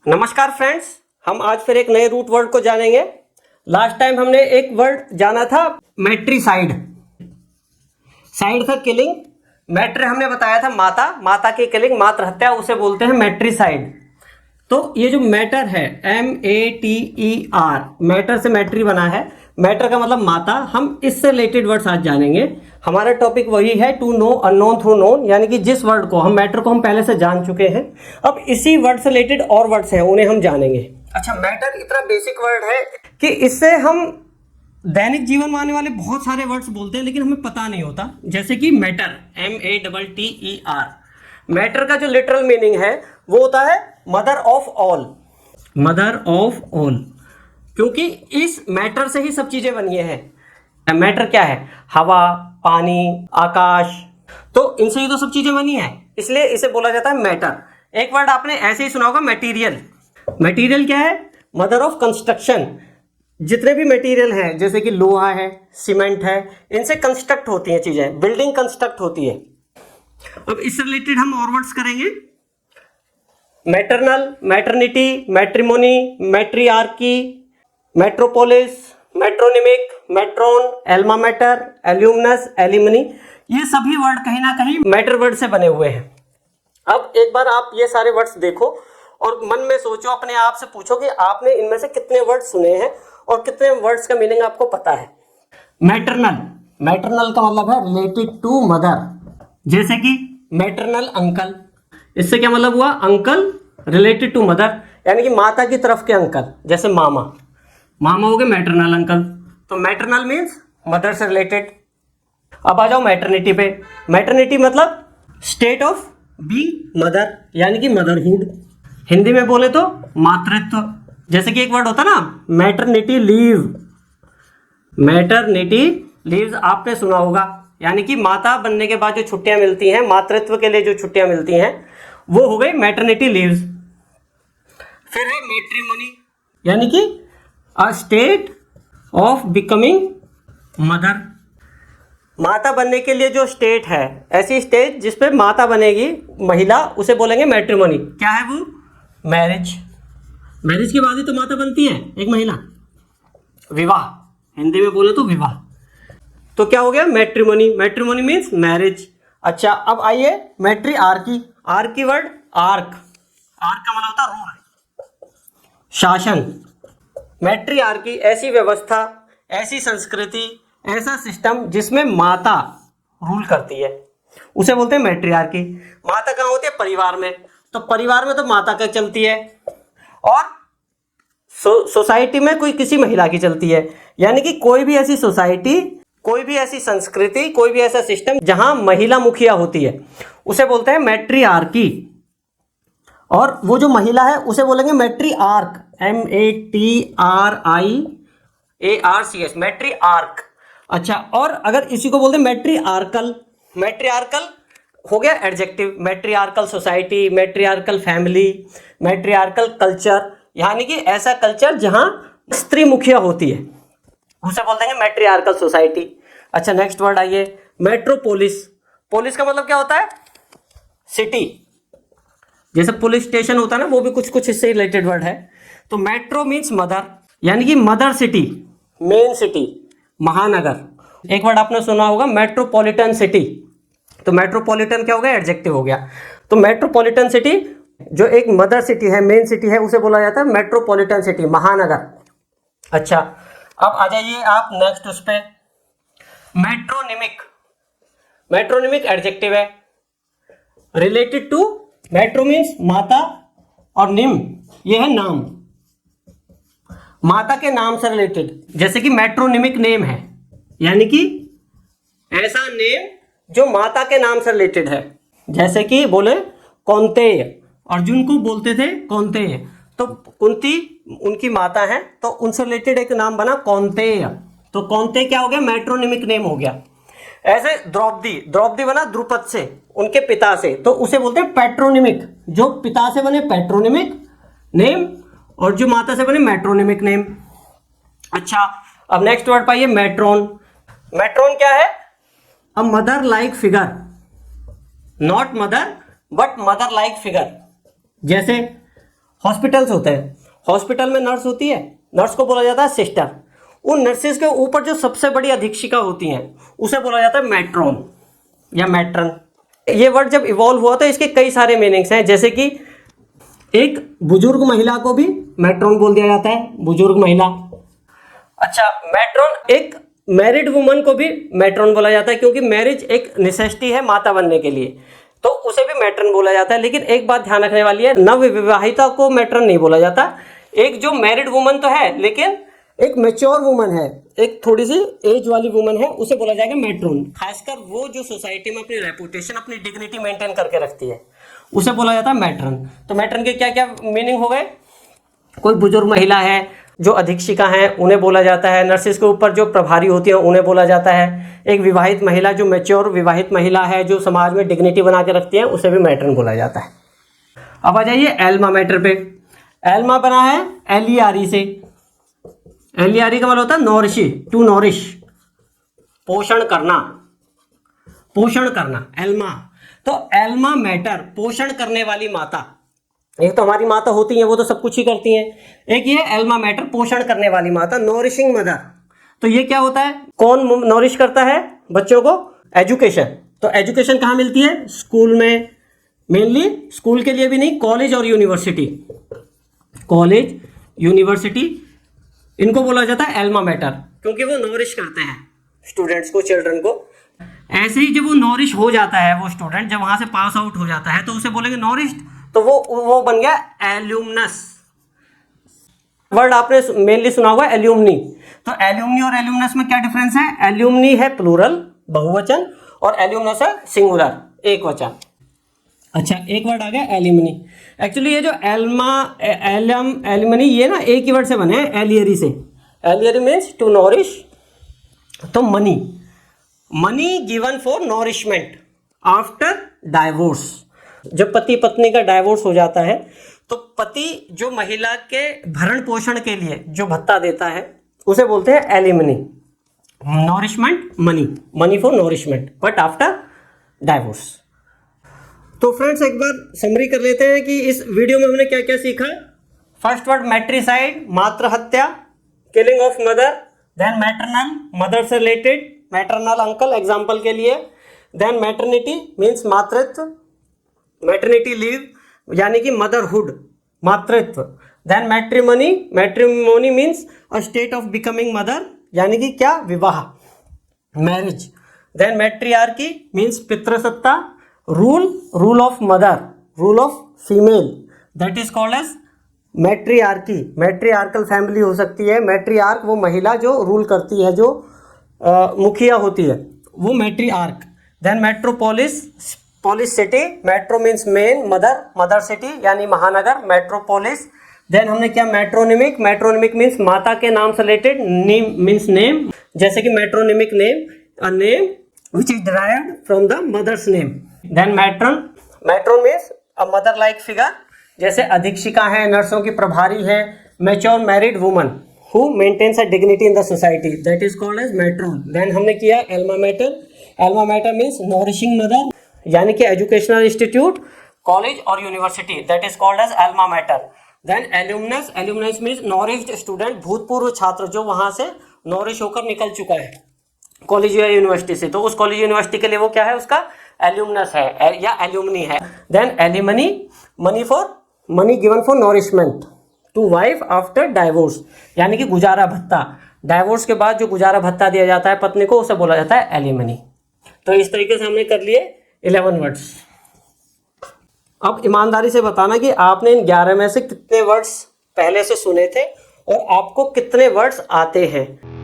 नमस्कार फ्रेंड्स, हम आज फिर एक नए रूट वर्ड को जानेंगे। लास्ट टाइम हमने एक वर्ड जाना था मैट्रीसाइड। साइड था किलिंग, मैट्री हमने बताया था माता, माता की किलिंग मातृ हत्या, उसे बोलते हैं मैट्रीसाइड। तो ये जो मैटर है MATER, मैटर से मैट्री बना है। मैटर का मतलब माता। हम इससे रिलेटेड वर्ड्स आज जानेंगे। हमारा टॉपिक वही है to know unknown through known, यानी कि जिस वर्ड को हम मैटर को हम पहले से जान चुके हैं, अब इसी वर्ड से रिलेटेड और वर्ड्स हैं उन्हें हम जानेंगे। अच्छा, मैटर इतना बेसिक वर्ड है कि इससे हम दैनिक जीवन में आने वाले बहुत सारे वर्ड्स बोलते हैं लेकिन हमें पता नहीं होता। जैसे कि मैटर, MATTER, मैटर का जो लिटरल मीनिंग है वो होता है mother of all. Mother of all, क्योंकि इस मैटर से ही सब चीजें बनी हैं। मैटर क्या है? हवा, पानी, आकाश, तो इनसे ही तो सब चीजें बनी है, इसलिए इसे बोला जाता है मैटर। एक वर्ड आपने ऐसे ही सुना होगा, मटेरियल। मटेरियल क्या है? Mother of construction. जितने भी मटेरियल हैं जैसे कि लोहा है, सीमेंट है, इनसे कंस्ट्रक्ट होती हैं चीजें, बिल्डिंग कंस्ट्रक्ट होती है। अब इससे रिलेटेड हम और वर्ड्स करेंगे। Maternal, maternity, matrimony, matriarchy, metropolis, metronymic, matron, alma mater, alumnus, alimony, ये सभी वर्ड कहीं ना कहीं मैटर वर्ड से बने हुए हैं। अब एक बार आप ये सारे वर्ड्स देखो और मन में सोचो, अपने आप से पूछो कि आपने इनमें से कितने वर्ड सुने हैं और कितने वर्ड्स का मीनिंग आपको पता है। मैटरनल, मैटरनल का मतलब है रिलेटेड टू मदर, जैसे कि मैटरनल अंकल। इससे क्या मतलब हुआ? अंकल रिलेटेड टू मदर, यानी कि माता की तरफ के अंकल, जैसे मामा। मामा हो गए मैटरनल अंकल। तो मैटरनल मीन्स मदर से रिलेटेड। अब आ जाओ मैटरनिटी पे। मैटरनिटी मतलब स्टेट ऑफ बीइंग मदर, यानी कि मदरहुड। हिंदी में बोले तो मातृत्व। जैसे कि एक वर्ड होता ना मैटरनिटी लीव। मैटरनिटी लीव्स आपने सुना होगा, यानी कि माता बनने के बाद जो छुट्टियां मिलती हैं, मातृत्व के लिए जो छुट्टियां मिलती हैं, वो हो गई मैटरनिटी लीव्स। फिर है मैट्रिमोनी, यानी कि अ स्टेट ऑफ बिकमिंग मदर। माता बनने के लिए जो स्टेट है, ऐसी स्टेट जिसपे माता बनेगी महिला, उसे बोलेंगे मैट्रिमोनी। क्या है वो? मैरिज। मैरिज के बाद ही तो माता बनती है एक महिला। विवाह, हिंदी में बोले तो विवाह। तो क्या हो गया? मैट्रिमोनी। Matrimony means marriage. अच्छा, अब आइए मैट्रियार्की। आर्क की वर्ड आर्क, आर्क का मतलब होता है रूल, शासन। मैट्रियार्की ऐसी व्यवस्था, ऐसी संस्कृति, ऐसा सिस्टम जिसमें माता रूल करती है, उसे बोलते हैं मैट्रियार्की। माता कहाँ होती है? परिवार में। तो परिवार में तो माता का चलती है और सोसाइटी में कोई किसी महिला की चलती है। यानी कि कोई भी ऐसी सोसाइटी, कोई भी ऐसी संस्कृति, कोई भी ऐसा सिस्टम जहां महिला मुखिया होती है, उसे बोलते हैं मैट्रियार्की। और वो जो महिला है उसे बोलेंगे मैट्रिआर्क, MATRIARCH, मैट्रिआर्क। अच्छा, और अगर इसी को बोलते हैं मैट्रिआर्कल। मैट्रिआर्कल हो गया एडजेक्टिव। मैट्रिआर्कल सोसाइटी, मैट्रिआर्कल फैमिली, मैट्रिआर्कल कल्चर, यानी कि ऐसा कल्चर जहां स्त्री मुखिया होती है, उसे बोलते हैं मैट्रिआर्कल सोसाइटी। अच्छा, नेक्स्ट वर्ड आइए मेट्रोपोलिस। पोलिस का मतलब क्या होता है? सिटी। जैसे पुलिस स्टेशन होता है ना, वो भी कुछ कुछ इससे रिलेटेड वर्ड है। तो मेट्रो मीन्स मदर, यानी कि मदर सिटी, मेन सिटी, महानगर। एक वर्ड आपने सुना होगा मेट्रोपॉलिटन सिटी। तो मेट्रोपॉलिटन क्या हो गया? एडजेक्टिव हो गया। तो मेट्रोपॉलिटन सिटी जो एक मदर सिटी है, मेन सिटी है, उसे बोला जाता है मेट्रोपॉलिटन सिटी, महानगर। अच्छा, अब आ जाइए आप नेक्स्ट उस पे। मेट्रोनिमिक। मेट्रोनिमिक एडजेक्टिव है, रिलेटेड टू। मेट्रो मीन्स माता और निम ये है नाम, माता के नाम से रिलेटेड। जैसे कि मेट्रोनिमिक नेम है, यानी कि ऐसा नेम जो माता के नाम से रिलेटेड है। जैसे कि बोले कौन्तेय, अर्जुन को बोलते थे कौन्तेय, तो कुंती उनकी माता है, तो उनसे रिलेटेड एक नाम बना कौन्तेय। तो कौन्तेय क्या हो गया? मेट्रोनिमिक नेम हो गया। ऐसे द्रौपदी, द्रौपदी बना द्रुपद से, उनके पिता से, तो उसे बोलते हैं पैट्रोनिमिक। जो पिता से बने पैट्रोनिमिक नेम और जो माता से बने मेट्रोनिमिक नेम। अच्छा, अब नेक्स्ट वर्ड पाइए मेट्रोन। मेट्रोन क्या है? A mother like figure, not mother but mother like figure. जैसे हॉस्पिटल्स होते हैं, हॉस्पिटल में नर्स होती है, नर्स को बोला जाता है सिस्टर। उन नर्सेज के ऊपर जो सबसे बड़ी अधीक्षिका होती हैं उसे बोला जाता है मैट्रोन या मैट्रन। ये वर्ड जब इवॉल्व हुआ तो इसके कई सारे मीनिंग्स हैं, जैसे कि एक बुजुर्ग महिला को भी मैट्रोन बोल दिया जाता है, बुजुर्ग महिला। अच्छा, मैट्रोन, एक मैरिड वुमन को भी मैट्रोन बोला जाता है, क्योंकि मैरिज एक नेसेसिटी है माता बनने के लिए, तो उसे भी मैट्रन बोला जाता है। लेकिन एक बात ध्यान रखने वाली है, नवविवाहिता को मैट्रन नहीं बोला जाता। एक जो मैरिड वुमन तो है, लेकिन एक मैच्योर वुमन है, एक थोड़ी सी एज वाली वुमन है, उसे बोला जाएगा मैट्रोन। खासकर वो जो सोसाइटी में अपनी रेपुटेशन, अपनी डिग्निटी मेंटेन करके रखती है, उसे बोला जाता है मैट्रन। तो मैट्रन के क्या क्या मीनिंग हो गए? कोई बुजुर्ग महिला है, जो अधीक्षिका हैं, उन्हें बोला जाता है। नर्सिस के ऊपर जो प्रभारी होती हैं उन्हें बोला जाता है। एक विवाहित महिला, जो मैच्योर विवाहित महिला है, जो समाज में डिग्निटी बना के रखती है, उसे भी मैट्रन बोला जाता है। अब आ जाइए एल्मा मैटर पे। एल्मा बना है LERE से। LERE का मतलब होता है नॉरिश, टू नॉरिश, पोषण करना, पोषण करना, एल्मा। तो एल्मा मैटर, पोषण करने वाली माता। एक तो हमारी माता होती हैं, वो तो सब कुछ ही करती हैं। एक ये एल्मा मैटर, पोषण करने वाली माता, नॉरिशिंग मदर। तो ये क्या होता है? कौन नॉरिश करता है बच्चों को? एजुकेशन। तो एजुकेशन कहाँ मिलती है? स्कूल में, मेनली स्कूल के लिए भी नहीं, कॉलेज और यूनिवर्सिटी, कॉलेज यूनिवर्सिटी, इनको बोला जाता है एल्मा मैटर, क्योंकि वो नॉरिश करते हैं स्टूडेंट्स को, चिल्ड्रन को। ऐसे ही जब वो नॉरिश हो जाता है, वो स्टूडेंट जब वहां से पास आउट हो जाता है, तो उसे बोलेंगे नॉरिश्ड, तो वो बन गया एल्यूमनस। वर्ड आपने मेनली सुना होगा एल्यूमनी। तो एल्यूमनी और एल्यूमनस में क्या डिफरेंस है? एल्यूमनी है प्लूरल, बहुवचन, और एल्यूमनस है सिंगुलर, एक वचन। अच्छा, एक वर्ड आ गया एल्यूमनी। एक्चुअली ये जो एल्यूमनी, ये ना एक ही वर्ड से बने हैं, एलियरी से। एलियरी मीन्स टू नॉरिश। तो money, money given for nourishment after divorce. जब पति पत्नी का डाइवोर्स हो जाता है, तो पति जो महिला के भरण पोषण के लिए जो भत्ता देता है, उसे बोलते हैं alimony. Nourishment money, money for nourishment, but after divorce. तो फ्रेंड्स, एक बार समरी कर लेते हैं कि इस वीडियो में हमने क्या क्या सीखा। फर्स्ट वर्ड मैट्रिसाइड, मातृ हत्या, killing of mother. Then maternal, mother से रिलेटेड, मैटरनल अंकल एग्जाम्पल के लिए। देन मैटरनिटी मीन्स मातृत्व, मैटरनिटी लीव यानी कि मदरहुड, मातृत्व। Then matrimony, matrimony means a state of becoming mother, यानी कि क्या? विवाह, मैरिज। देन मैट्रियार्की मीन्स पितृसत्ता, rule, rule of mother, rule of female, that is called as matriarchy. Matriarchal family हो सकती है। मैट्रियार्क वो महिला जो रूल करती है, जो मुखिया होती है, वो matriarch. Then metropolis, polis city, metro means main, mother, mother city यानी महानगर, मेट्रोपोलिस। देन हमने क्या? मेट्रोनिमिक, मेट्रोनिमिक मीन्स माता के नाम से रिलेटेड, नेम मीन्स नेम, जैसे कि metronymic name, a name which is derived from the mother's name. Then matron, matron means a mother like figure, जैसे अधीक्षिका है, नर्सों की प्रभारी है। mature married woman who maintains a dignity in the society, that is called as matron. Then हमने किया alma mater, alma mater means nourishing mother, यानी कि educational institute, college और university, that is called as alma mater. Then alumnus, alumnus means nourished student, भूतपूर्व छात्र जो वहां से नॉरिश होकर निकल चुका है कॉलेज या यूनिवर्सिटी से, तो उस कॉलेज यूनिवर्सिटी के लिए वो क्या है? उसका एल्यूमनस है या एल्यूमनी है। Then alimony, money for, money given for nourishment to wife after divorce, यानी कि गुजारा भत्ता। डाइवोर्स के बाद जो गुजारा भत्ता दिया जाता है पत्नी को, उसे बोला जाता है एलिमनी। तो इस तरीके से हमने कर लिए 11 वर्ड्स। अब ईमानदारी से बताना कि आपने इन 11 में से कितने वर्ड्स पहले से सुने थे और आपको कितने वर्ड्स आते हैं।